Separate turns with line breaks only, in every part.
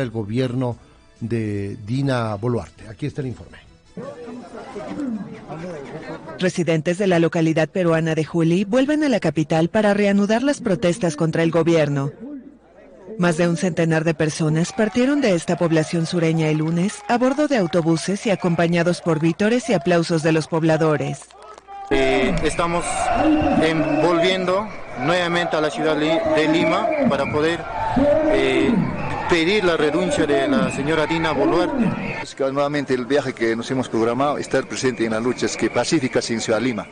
el gobierno de Dina Boluarte. Aquí está el informe.
Residentes de la localidad peruana de Juli vuelven a la capital para reanudar las protestas contra el gobierno. Más de un centenar de personas partieron de esta población sureña el lunes a bordo de autobuses y acompañados por vítores y aplausos de los pobladores.
Estamos volviendo nuevamente a la ciudad de Lima para poder pedir la renuncia de la señora Dina Boluarte.
Es que nuevamente el viaje que nos hemos programado, estar presente en las luchas pacíficas en Ciudad Lima.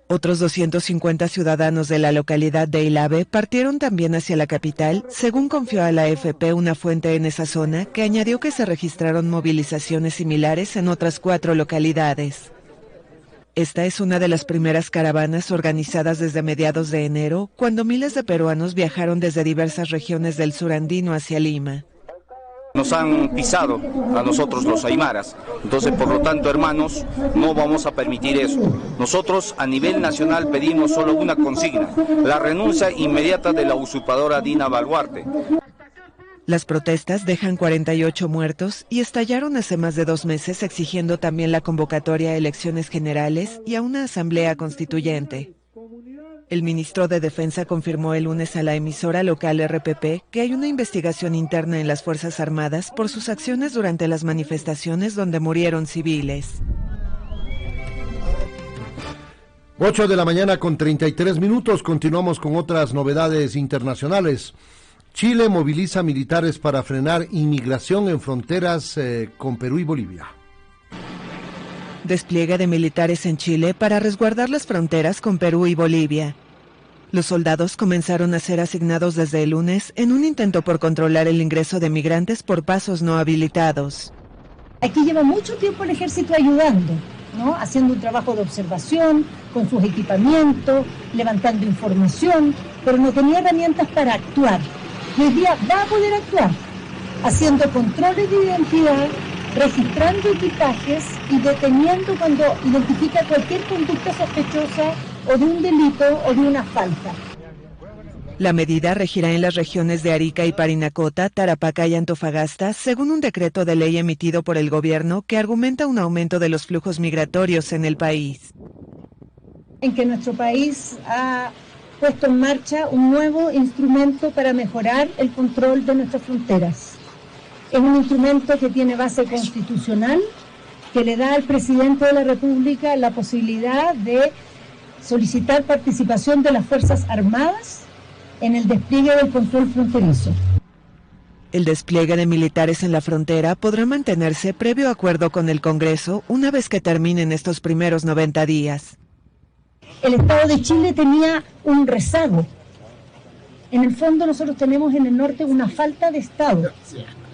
Otros 250 ciudadanos de la localidad de Ilave partieron también hacia la capital, según confió a la AFP una fuente en esa zona, que añadió que se registraron movilizaciones similares en otras 4 localidades. Esta es una de las primeras caravanas organizadas desde mediados de enero, cuando miles de peruanos viajaron desde diversas regiones del sur andino hacia Lima.
Nos han pisado a nosotros los aymaras, entonces por lo tanto, hermanos, no vamos a permitir eso. Nosotros a nivel nacional pedimos solo una consigna, la renuncia inmediata de la usurpadora Dina Boluarte.
Las protestas dejan 48 muertos y estallaron hace más de 2 meses, exigiendo también la convocatoria a elecciones generales y a una asamblea constituyente. El ministro de Defensa confirmó el lunes a la emisora local RPP que hay una investigación interna en las Fuerzas Armadas por sus acciones durante las manifestaciones donde murieron civiles.
8 de la mañana con 33 minutos, continuamos con otras novedades internacionales. Chile moviliza militares para frenar inmigración en fronteras con Perú y Bolivia.
Despliegue de militares en Chile para resguardar las fronteras con Perú y Bolivia. Los soldados comenzaron a ser asignados desde el lunes en un intento por controlar el ingreso de migrantes por pasos no habilitados.
Aquí lleva mucho tiempo el ejército ayudando, ¿no? Haciendo un trabajo de observación, con sus equipamientos, levantando información, pero no tenía herramientas para actuar. Y hoy día va a poder actuar, haciendo controles de identidad, registrando equipajes y deteniendo cuando identifica cualquier conducta sospechosa o de un delito o de una falta.
La medida regirá en las regiones de Arica y Parinacota, Tarapacá y Antofagasta, según un decreto de ley emitido por el gobierno que argumenta un aumento de los flujos migratorios en el país.
En que nuestro país ha puesto en marcha un nuevo instrumento para mejorar el control de nuestras fronteras. Es un instrumento que tiene base constitucional, que le da al presidente de la República la posibilidad de solicitar participación de las Fuerzas Armadas en el despliegue del control fronterizo.
El despliegue de militares en la frontera podrá mantenerse previo acuerdo con el Congreso una vez que terminen estos primeros 90 días.
El Estado de Chile tenía un rezago. En el fondo nosotros tenemos en el norte una falta de Estado,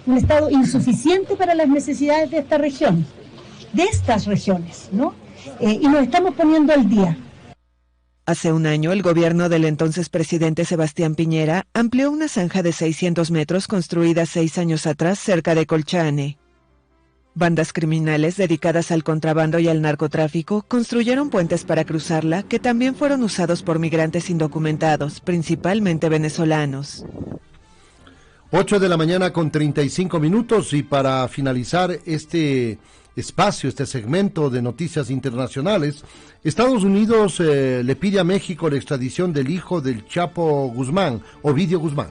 un Estado insuficiente para las necesidades de esta región, de estas regiones, ¿no? Y nos estamos poniendo al día.
Hace un año, el gobierno del entonces presidente Sebastián Piñera amplió una zanja de 600 metros construida 6 años atrás cerca de Colchane. Bandas criminales dedicadas al contrabando y al narcotráfico construyeron puentes para cruzarla que también fueron usados por migrantes indocumentados, principalmente venezolanos.
8 de la mañana con 35 minutos y para finalizar este espacio, este segmento de noticias internacionales, Estados Unidos le pide a México la extradición del hijo del Chapo Guzmán, Ovidio Guzmán.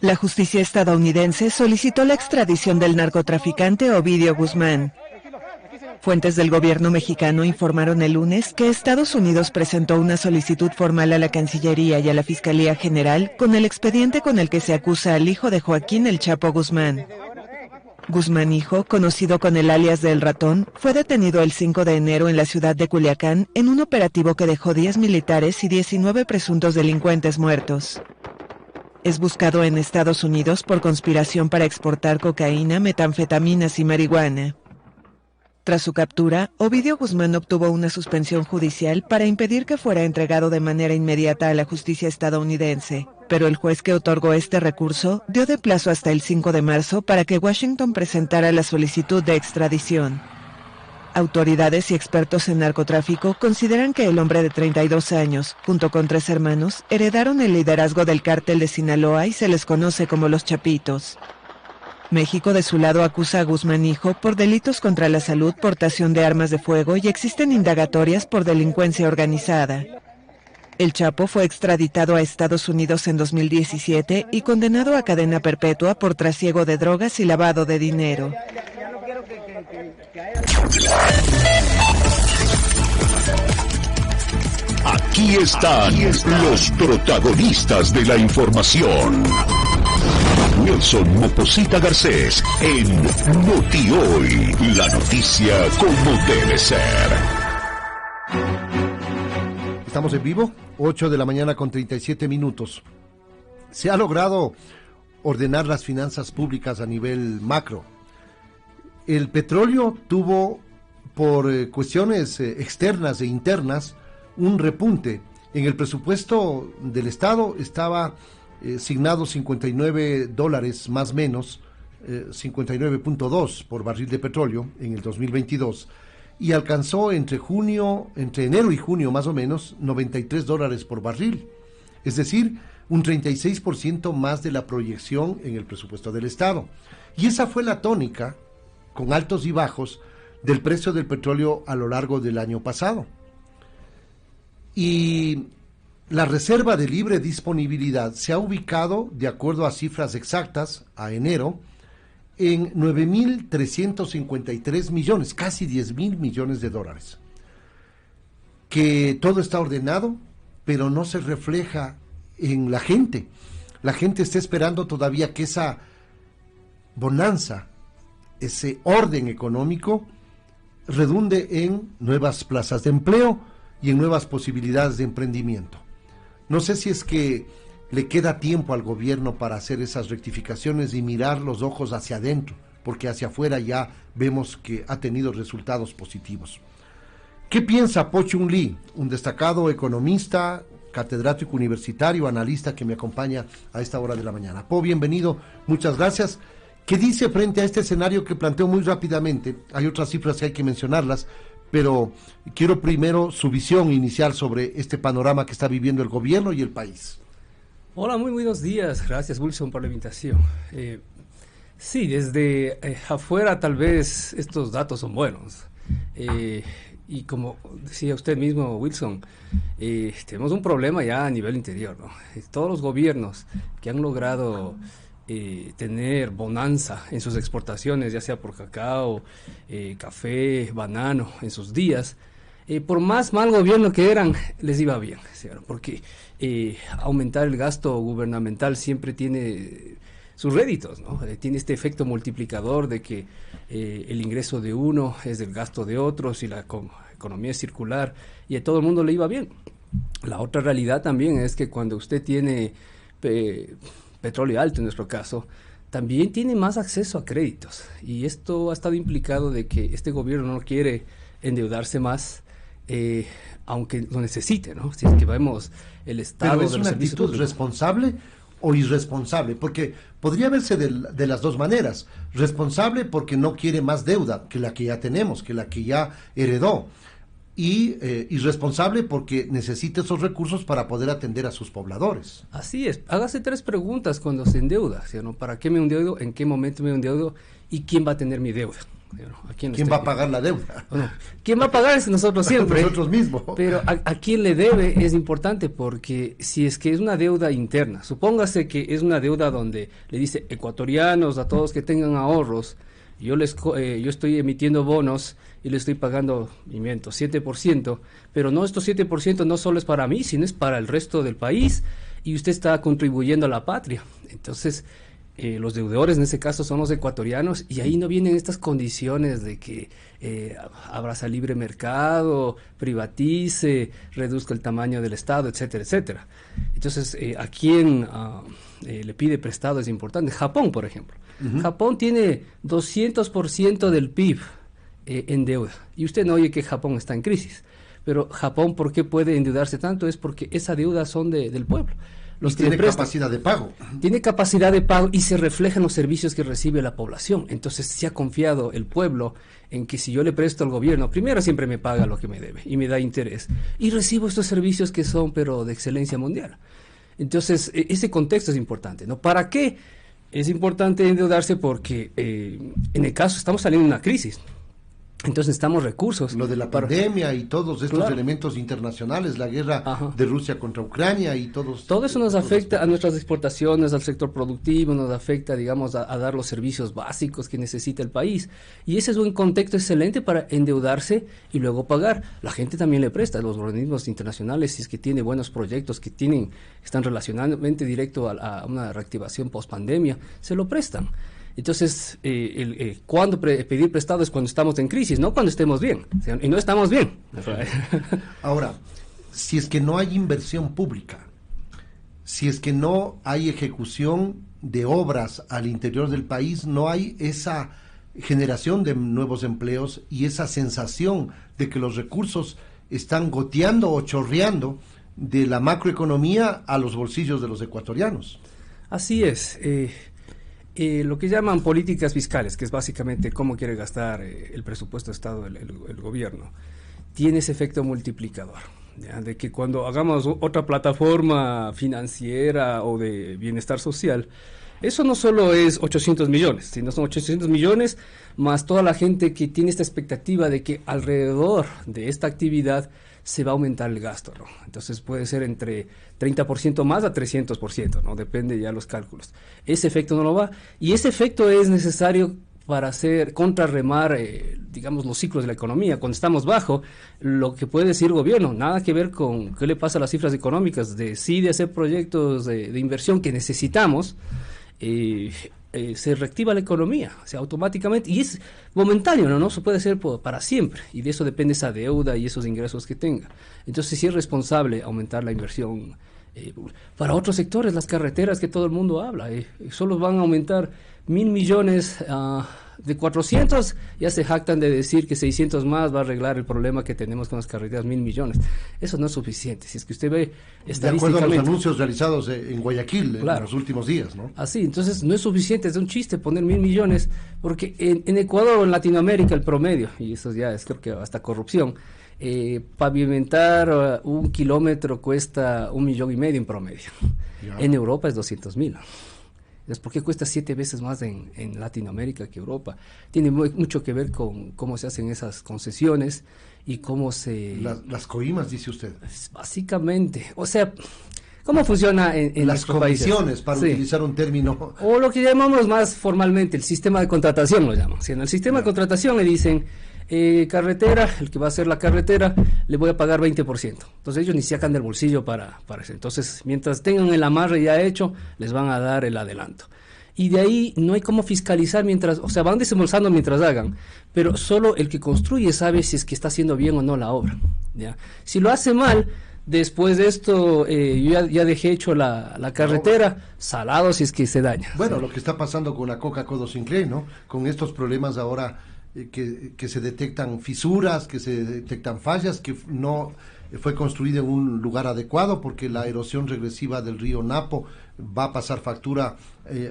La justicia estadounidense solicitó la extradición del narcotraficante Ovidio Guzmán. Fuentes del gobierno mexicano informaron el lunes que Estados Unidos presentó una solicitud formal a la Cancillería y a la Fiscalía General con el expediente con el que se acusa al hijo de Joaquín El Chapo Guzmán. Guzmán hijo, conocido con el alias de El Ratón, fue detenido el 5 de enero en la ciudad de Culiacán en un operativo que dejó 10 militares y 19 presuntos delincuentes muertos. Es buscado en Estados Unidos por conspiración para exportar cocaína, metanfetaminas y marihuana. Tras su captura, Ovidio Guzmán obtuvo una suspensión judicial para impedir que fuera entregado de manera inmediata a la justicia estadounidense, pero el juez que otorgó este recurso dio de plazo hasta el 5 de marzo para que Washington presentara la solicitud de extradición. Autoridades y expertos en narcotráfico consideran que el hombre de 32 años, junto con 3 hermanos, heredaron el liderazgo del cártel de Sinaloa y se les conoce como los Chapitos. México, de su lado, acusa a Guzmán hijo por delitos contra la salud, portación de armas de fuego y existen indagatorias por delincuencia organizada. El Chapo fue extraditado a Estados Unidos en 2017 y condenado a cadena perpetua por trasiego de drogas y lavado de dinero.
Aquí están los protagonistas de la información. Wilson Moposita Garcés en Noti Hoy, la noticia como debe ser.
Estamos en vivo, 8 de la mañana con 37 minutos. Se ha logrado ordenar las finanzas públicas a nivel macro. El petróleo tuvo, por cuestiones externas e internas, un repunte. En el presupuesto del Estado estaba asignado $59 más o menos, 59.2 por barril de petróleo en el 2022, y alcanzó entre enero y junio más o menos $93 por barril, es decir, un 36% más de la proyección en el presupuesto del Estado. Y esa fue la tónica, con altos y bajos, del precio del petróleo a lo largo del año pasado. Y la reserva de libre disponibilidad se ha ubicado, de acuerdo a cifras exactas, a enero, en 9.353 millones, casi 10.000 millones de dólares. Que todo está ordenado, pero no se refleja en la gente. La gente está esperando todavía que esa bonanza, ese orden económico, redunde en nuevas plazas de empleo y en nuevas posibilidades de emprendimiento. No sé si es que le queda tiempo al gobierno para hacer esas rectificaciones y mirar los ojos hacia adentro, porque hacia afuera ya vemos que ha tenido resultados positivos. ¿Qué piensa Po Chung Lee, un destacado economista, catedrático universitario, analista que me acompaña a esta hora de la mañana? Po, bienvenido, muchas gracias. ¿Qué dice frente a este escenario que planteo muy rápidamente? Hay otras cifras que hay que mencionarlas, pero quiero primero su visión inicial sobre este panorama que está viviendo el gobierno y el país.
Hola, muy buenos días. Gracias, Wilson, por la invitación. Sí, desde afuera tal vez estos datos son buenos. Y como decía usted mismo, Wilson, tenemos un problema ya a nivel interior, ¿no? Todos los gobiernos que han logrado tener bonanza en sus exportaciones, ya sea por cacao, café, banano, en sus días, por más mal gobierno que eran, les iba bien, ¿sí? Porque aumentar el gasto gubernamental siempre tiene sus réditos, ¿no? Tiene este efecto multiplicador de que el ingreso de uno es del gasto de otros y la economía es circular y a todo el mundo le iba bien. La otra realidad también es que cuando usted tiene petróleo alto en nuestro caso, también tiene más acceso a créditos y esto ha estado implicado de que este gobierno no quiere endeudarse más, aunque lo necesite, ¿no? Si es que vemos el estado.
¿Pero es una actitud responsable o irresponsable? Porque podría verse de las dos maneras. Responsable porque no quiere más deuda que la que ya tenemos, que la que ya heredó. Y irresponsable porque necesita esos recursos para poder atender a sus pobladores.
Así es. Hágase 3 preguntas cuando se endeuda, ¿sí, no? ¿Para qué me endeudo? ¿En qué momento me endeudo? ¿Y quién va a tener mi deuda?
¿Quién va a pagar la deuda?
Bueno, ¿quién va a pagar? Es nosotros siempre.
Nosotros mismos.
Pero a quién le debe es importante, porque si es que es una deuda interna, supóngase que es una deuda donde le dice ecuatorianos a todos que tengan ahorros, yo estoy emitiendo bonos y le estoy pagando, 7%, pero no, estos 7% no solo es para mí, sino es para el resto del país y usted está contribuyendo a la patria. Entonces, los deudores en ese caso son los ecuatorianos y ahí no vienen estas condiciones de que abraza libre mercado, privatice, reduzca el tamaño del Estado, etcétera, etcétera. Entonces, a quién le pide prestado es importante. Japón, por ejemplo. Uh-huh. Japón tiene 200% del PIB en deuda y usted no oye que Japón está en crisis. Pero Japón, ¿por qué puede endeudarse tanto? Es porque esa deuda son del pueblo. los
tiene capacidad de pago.
Tiene capacidad de pago y se refleja en los servicios que recibe la población. Entonces se ha confiado el pueblo en que si yo le presto al gobierno, primero siempre me paga lo que me debe y me da interés. Y recibo estos servicios que son, pero de excelencia mundial. Entonces, ese contexto es importante, ¿no? ¿Para qué es importante endeudarse? Porque en el caso estamos saliendo de una crisis. Entonces necesitamos recursos.
Lo de la pandemia y todos estos elementos internacionales, la guerra de Rusia contra Ucrania y todos...
Todo eso nos afecta a nuestras exportaciones, al sector productivo, nos afecta, digamos, a dar los servicios básicos que necesita el país. Y ese es un contexto excelente para endeudarse y luego pagar. La gente también le presta, los organismos internacionales, si es que tiene buenos proyectos que están relacionadamente directo a una reactivación post-pandemia, se lo prestan. Entonces, cuando pedir prestado es cuando estamos en crisis, no cuando estemos bien. Y no estamos bien.
Ahora, si es que no hay inversión pública, si es que no hay ejecución de obras al interior del país, no hay esa generación de nuevos empleos y esa sensación de que los recursos están goteando o chorreando de la macroeconomía a los bolsillos de los ecuatorianos.
Así es. Lo que llaman políticas fiscales, que es básicamente cómo quiere gastar el presupuesto de Estado el gobierno, tiene ese efecto multiplicador, ¿ya? De que cuando hagamos otra plataforma financiera o de bienestar social, eso no solo es 800 millones, sino son 800 millones más toda la gente que tiene esta expectativa de que alrededor de esta actividad se va a aumentar el gasto, ¿no? Entonces puede ser entre 30% más a 300%, ¿no? Depende ya de los cálculos. Ese efecto no lo va, y ese efecto es necesario para contrarremar, digamos, los ciclos de la economía. Cuando estamos bajo, lo que puede decir el gobierno, nada que ver con qué le pasa a las cifras económicas, de hacer proyectos de inversión que necesitamos, se reactiva la economía, o sea, automáticamente, y es momentáneo, no se puede hacer para siempre, y de eso depende esa deuda y esos ingresos que tenga. Entonces sí es responsable aumentar la inversión. Para otros sectores, las carreteras que todo el mundo habla, solo van a aumentar 1.000 millones, de 400 ya se jactan de decir que 600 más va a arreglar el problema que tenemos con las carreteras, 1.000 millones. Eso no es suficiente. Si es que usted ve
estadísticamente... De acuerdo a los anuncios realizados en Guayaquil, claro, en los últimos días, ¿no?
Así, entonces no es suficiente, es un chiste poner 1.000 millones, porque en Ecuador o en Latinoamérica el promedio, y eso ya es creo que hasta corrupción, pavimentar 1 kilómetro cuesta 1,5 millones en promedio. Ya. En Europa es 200.000. Entonces, ¿por qué cuesta 7 veces más en Latinoamérica que Europa? Tiene mucho que ver con cómo se hacen esas concesiones y cómo se...
Las coimas, dice usted.
Básicamente, o sea, ¿cómo funciona en
las comisiones, para utilizar un término?
O lo que llamamos más formalmente, el sistema de contratación lo llaman. Si en el sistema de contratación le dicen... carretera, el que va a hacer la carretera, le voy a pagar 20%. Entonces ellos ni sacan del bolsillo para eso. Entonces, mientras tengan el amarre ya hecho, les van a dar el adelanto. Y de ahí no hay cómo fiscalizar van desembolsando mientras hagan, pero solo el que construye sabe si es que está haciendo bien o no la obra, ¿ya? Si lo hace mal, después de esto, yo ya dejé hecho la carretera, salado si es que se daña.
Bueno, lo que está pasando con la Coca-Cola Sinclair, ¿no? Con estos problemas ahora que se detectan fisuras, que se detectan fallas, que no fue construida en un lugar adecuado porque la erosión regresiva del río Napo va a pasar factura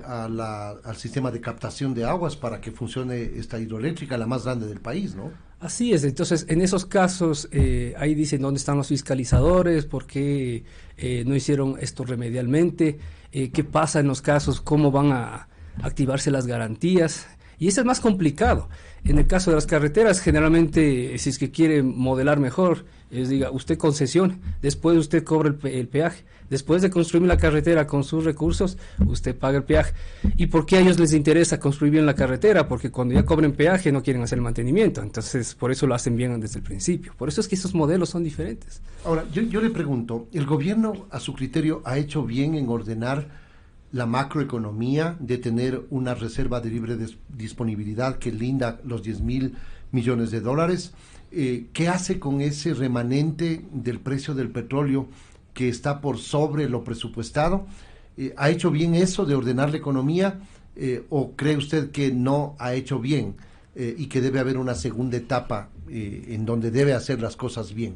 al sistema de captación de aguas para que funcione esta hidroeléctrica, la más grande del país, ¿no?
Así es, entonces en esos casos ahí dicen dónde están los fiscalizadores, por qué no hicieron esto remedialmente, qué pasa en los casos, cómo van a activarse las garantías. Y eso es más complicado. En el caso de las carreteras, generalmente, si es que quiere modelar mejor, diga, usted concesione, después usted cobra el peaje. Después de construir la carretera con sus recursos, usted paga el peaje. ¿Y por qué a ellos les interesa construir bien la carretera? Porque cuando ya cobren peaje no quieren hacer el mantenimiento. Entonces, por eso lo hacen bien desde el principio. Por eso es que esos modelos son diferentes.
Ahora, yo le pregunto, ¿el gobierno, a su criterio, ha hecho bien en ordenar la macroeconomía, de tener una reserva de libre disponibilidad que linda los 10.000 millones de dólares? ¿Qué hace con ese remanente del precio del petróleo que está por sobre lo presupuestado? ¿Ha hecho bien eso de ordenar la economía o cree usted que no ha hecho bien y que debe haber una segunda etapa en donde debe hacer las cosas bien?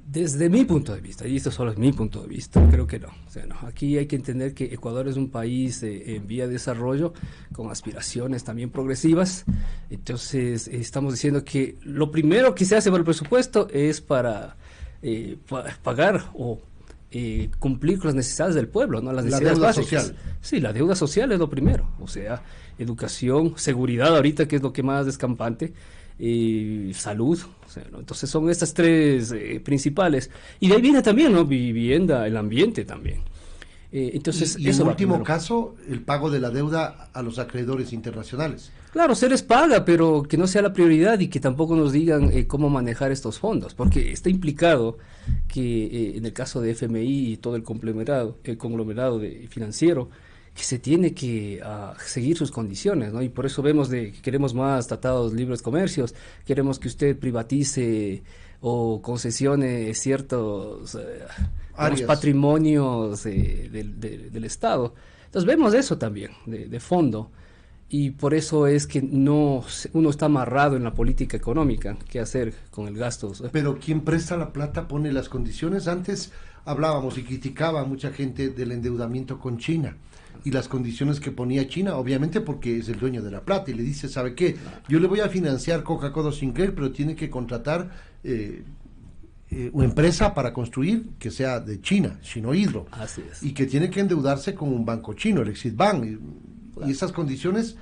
Desde mi punto de vista, y esto solo es mi punto de vista, creo que no. O sea, no. Aquí hay que entender que Ecuador es un país en vía de desarrollo, con aspiraciones también progresivas. Entonces, estamos diciendo que lo primero que se hace por el presupuesto es para pagar o cumplir con las necesidades del pueblo, ¿no? Las necesidades básicas. Social. Sí, la deuda social es lo primero. O sea, educación, seguridad ahorita, que es lo que más descampante, salud, o sea, ¿no? Entonces son estas tres principales, y de ahí viene también, ¿no? Vivienda, el ambiente también. Entonces,
y eso en último caso, el pago de la deuda a los acreedores internacionales.
Claro, se les paga, pero que no sea la prioridad y que tampoco nos digan cómo manejar estos fondos, porque está implicado que en el caso de FMI y todo el conglomerado financiero, que se tiene que seguir sus condiciones, ¿no? Y por eso vemos que queremos más tratados libres comercios, queremos que usted privatice o concesione ciertos patrimonios del Estado. Entonces vemos eso también, de fondo, y por eso es que uno está amarrado en la política económica, qué hacer con el gasto.
Pero quien presta la plata pone las condiciones. Antes hablábamos y criticaba a mucha gente del endeudamiento con China y las condiciones que ponía China, obviamente porque es el dueño de la plata, y le dice, ¿sabe qué? Yo le voy a financiar Coca-Cola Sinclair, pero tiene que contratar una empresa para construir que sea de China, Chinohydro.
Así es.
Y que tiene que endeudarse con un banco chino, el Exim Bank. Y esas condiciones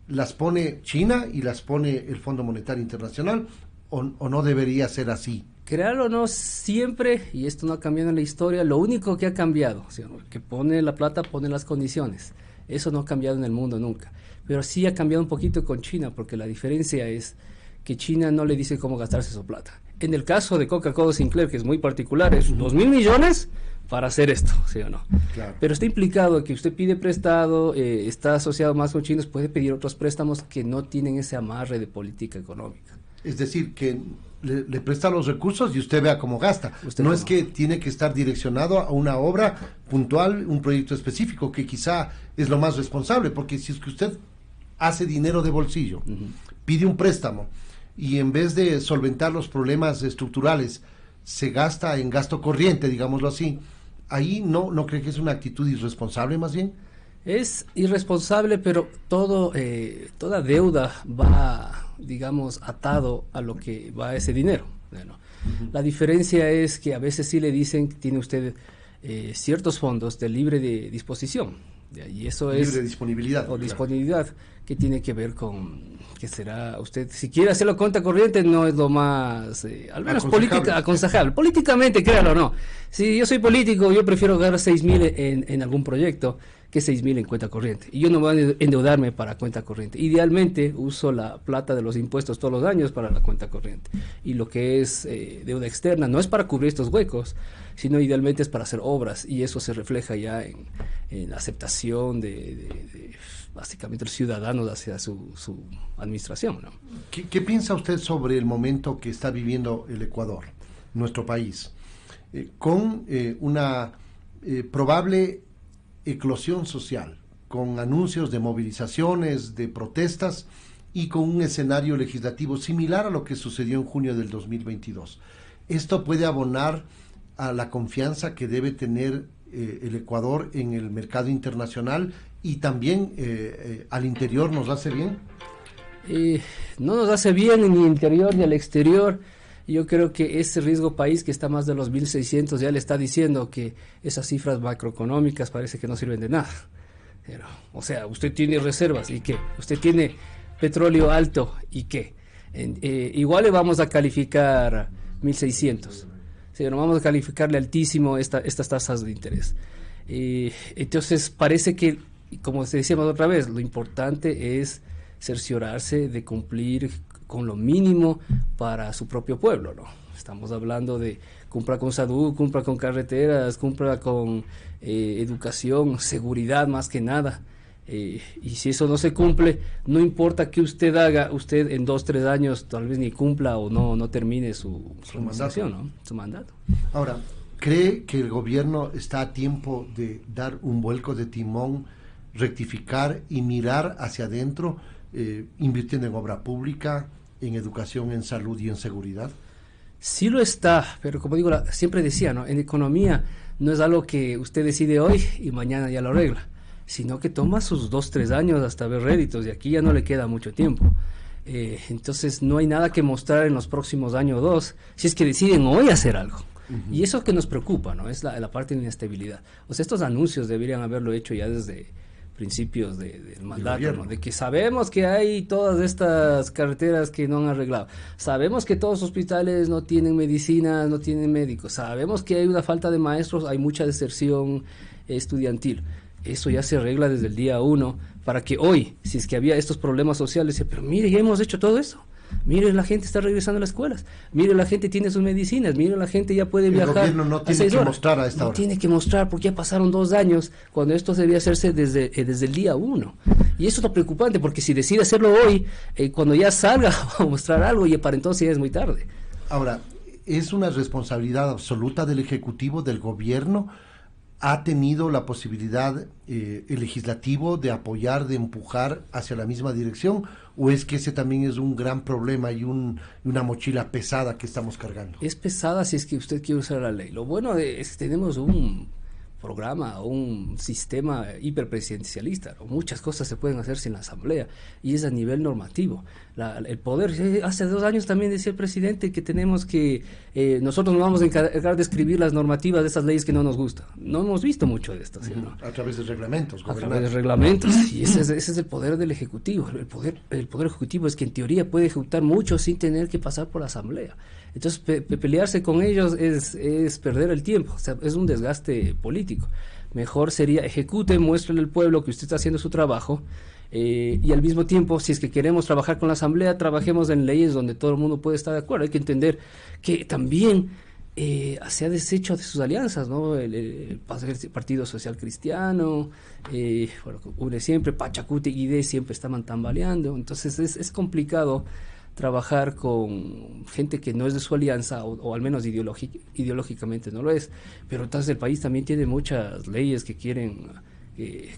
las pone China y las pone el Fondo Monetario Internacional, o no debería ser así.
Créalo o no, siempre, y esto no ha cambiado en la historia, lo único que ha cambiado, o sea, que pone la plata, pone las condiciones. Eso no ha cambiado en el mundo nunca. Pero sí ha cambiado un poquito con China, porque la diferencia es que China no le dice cómo gastarse su plata. En el caso de Coca-Cola Sinclair, que es muy particular, es 2.000 millones para hacer esto, ¿sí o no?
Claro.
Pero está implicado que usted pide prestado, está asociado más con chinos, puede pedir otros préstamos que no tienen ese amarre de política económica.
Es decir, que le presta los recursos y usted vea cómo gasta. No es que tiene que estar direccionado a una obra puntual, un proyecto específico, que quizá es lo más responsable, porque si es que usted hace dinero de bolsillo, pide un préstamo, y en vez de solventar los problemas estructurales, se gasta en gasto corriente, digámoslo así, ahí ¿no cree que es una actitud irresponsable más bien?
Es irresponsable, pero toda deuda va, digamos, atado a lo que va ese dinero. Bueno, la diferencia es que a veces sí le dicen que tiene usted ciertos fondos de libre de disposición. Y eso es
libre disponibilidad.
O claro. Disponibilidad, que tiene que ver con que será usted, si quiere hacerlo cuenta corriente, no es lo más, al menos aconsejable. Políticamente, créalo o no. Si yo soy político, yo prefiero ganar 6.000 en algún proyecto que 6.000 en cuenta corriente. Y yo no voy a endeudarme para cuenta corriente. Idealmente uso la plata de los impuestos todos los años para la cuenta corriente. Y lo que es deuda externa no es para cubrir estos huecos, sino idealmente es para hacer obras. Y eso se refleja ya en la aceptación de básicamente los ciudadanos hacia su administración, ¿no?
¿Qué piensa usted sobre el momento que está viviendo el Ecuador, nuestro país, con una probable eclosión social, con anuncios de movilizaciones, de protestas y con un escenario legislativo similar a lo que sucedió en junio del 2022? ¿Esto puede abonar a la confianza que debe tener el Ecuador en el mercado internacional y también al interior? ¿Nos hace bien?
No nos hace bien ni interior ni al exterior. Yo creo que ese riesgo país que está más de los 1.600 ya le está diciendo que esas cifras macroeconómicas parece que no sirven de nada. Pero, o sea, usted tiene reservas, ¿y qué? Usted tiene petróleo alto, ¿y qué? Igual le vamos a calificar 1.600. Sí, no vamos a calificarle altísimo estas tasas de interés. Entonces parece que, como decíamos otra vez, lo importante es cerciorarse de cumplir con lo mínimo para su propio pueblo, ¿no? Estamos hablando de cumpla con salud, cumpla con carreteras, cumpla con educación, seguridad más que nada. Y si eso no se cumple, no importa qué usted haga, usted en 2-3 años tal vez ni cumpla o no termine su mandato, ¿no? Su mandato.
Ahora, ¿cree que el gobierno está a tiempo de dar un vuelco de timón rectificar y mirar hacia adentro, invirtiendo en obra pública, en educación, en salud y en seguridad?
Sí lo está, pero como digo, siempre decía, ¿no? En economía no es algo que usted decide hoy y mañana ya lo arregla, sino que toma sus 2-3 años hasta ver réditos, y aquí ya no le queda mucho tiempo. Entonces no hay nada que mostrar en los próximos años o 2, si es que deciden hoy hacer algo. Y eso que nos preocupa, ¿no? Es la parte de inestabilidad. O sea, estos anuncios deberían haberlo hecho ya desde principios del mandato, ¿no? De que sabemos que hay todas estas carreteras que no han arreglado, sabemos que todos los hospitales no tienen medicinas, no tienen médicos, sabemos que hay una falta de maestros, hay mucha deserción estudiantil. Eso ya se arregla desde el día 1, para que hoy, si es que había estos problemas sociales, pero mire, ya hemos hecho todo eso. Mire, la gente está regresando a las escuelas. Mire, la gente tiene sus medicinas. Mire, la gente ya puede viajar.
El gobierno no tiene que mostrar a esta hora.
No tiene que mostrar, porque ya pasaron 2 años cuando esto debía hacerse desde el día 1. Y eso es lo preocupante, porque si decide hacerlo hoy, cuando ya salga a mostrar algo, y para entonces ya es muy tarde.
Ahora, ¿es una responsabilidad absoluta del Ejecutivo, del gobierno? ¿Ha tenido la posibilidad el legislativo de apoyar, de empujar hacia la misma dirección? ¿O es que ese también es un gran problema y una mochila pesada que estamos cargando?
Es pesada si es que usted quiere usar la ley. Lo bueno es que tenemos un programa, un sistema hiperpresidencialista, ¿no? Muchas cosas se pueden hacer sin la asamblea, y es a nivel normativo. El poder, hace 2 años también decía el presidente que tenemos que, nosotros nos vamos a encargar de escribir las normativas de esas leyes que no nos gustan. No hemos visto mucho de esto, ¿sí, no?
A través de reglamentos.
A través de reglamentos, y ese es el poder del Ejecutivo. El poder Ejecutivo es que en teoría puede ejecutar mucho sin tener que pasar por la asamblea. Entonces pelearse con ellos es perder el tiempo, o sea, es un desgaste político. Mejor sería ejecute, muéstrele al pueblo que usted está haciendo su trabajo, y al mismo tiempo, si es que queremos trabajar con la asamblea, trabajemos en leyes donde todo el mundo puede estar de acuerdo. Hay que entender que también se ha deshecho de sus alianzas, ¿no? El Partido Social Cristiano, une siempre, Pachacuti y IDE siempre estaban tambaleando. Entonces es complicado trabajar con gente que no es de su alianza, o al menos ideológicamente no lo es. Pero entonces el país también tiene muchas leyes que quieren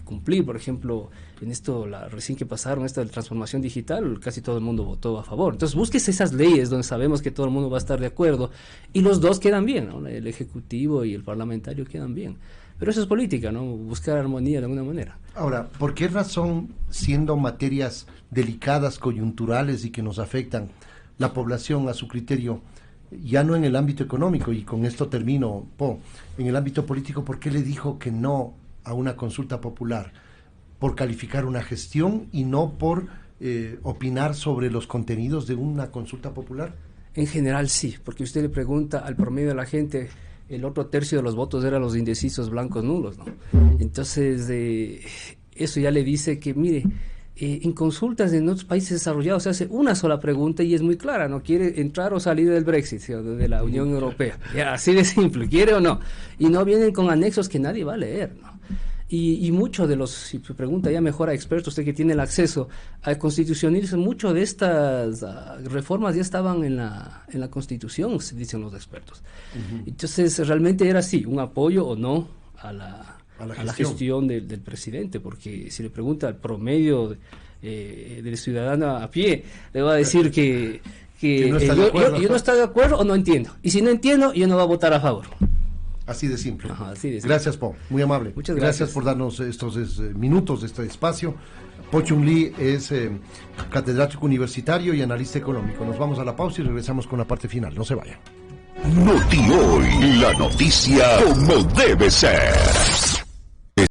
cumplir. Por ejemplo, en esto, recién que pasaron, esta de transformación digital, casi todo el mundo votó a favor. Entonces búsquese esas leyes donde sabemos que todo el mundo va a estar de acuerdo, y los dos quedan bien, ¿no? El ejecutivo y el parlamentario quedan bien. Pero eso es política, ¿no? Buscar armonía de alguna manera.
Ahora, ¿por qué razón, siendo materias delicadas, coyunturales y que nos afectan, la población, a su criterio, ya no en el ámbito económico, y con esto termino, en el ámbito político, ¿por qué le dijo que no a una consulta popular? ¿Por calificar una gestión y no por opinar sobre los contenidos de una consulta popular?
En general sí, porque usted le pregunta al promedio de la gente, el otro tercio de los votos eran los indecisos blancos nulos, ¿no? Entonces, eso ya le dice que, mire, en consultas en otros países desarrollados se hace una sola pregunta y es muy clara, ¿no? ¿Quiere entrar o salir del Brexit, ¿sí? De la Unión Europea? Ya, así de simple, ¿quiere o no? Y no vienen con anexos que nadie va a leer, ¿no? Y mucho de los, si se pregunta ya mejor a expertos, usted que tiene el acceso al constitucionalismo, mucho de estas reformas ya estaban en la Constitución, se dicen los expertos. Entonces, realmente era así, un apoyo o no a la gestión del presidente, porque si le pregunta al promedio del ciudadano a pie, le va a decir que no yo no estoy de acuerdo o no entiendo. Y si no entiendo, yo no voy a votar a favor.
Así de simple.
Ajá, así de simple.
Gracias, Po. Muy amable.
Muchas gracias
por darnos estos minutos de este espacio. Po Chung Lee es catedrático universitario y analista económico. Nos vamos a la pausa y regresamos con la parte final. No se vayan.
Noti Hoy, la noticia como debe ser.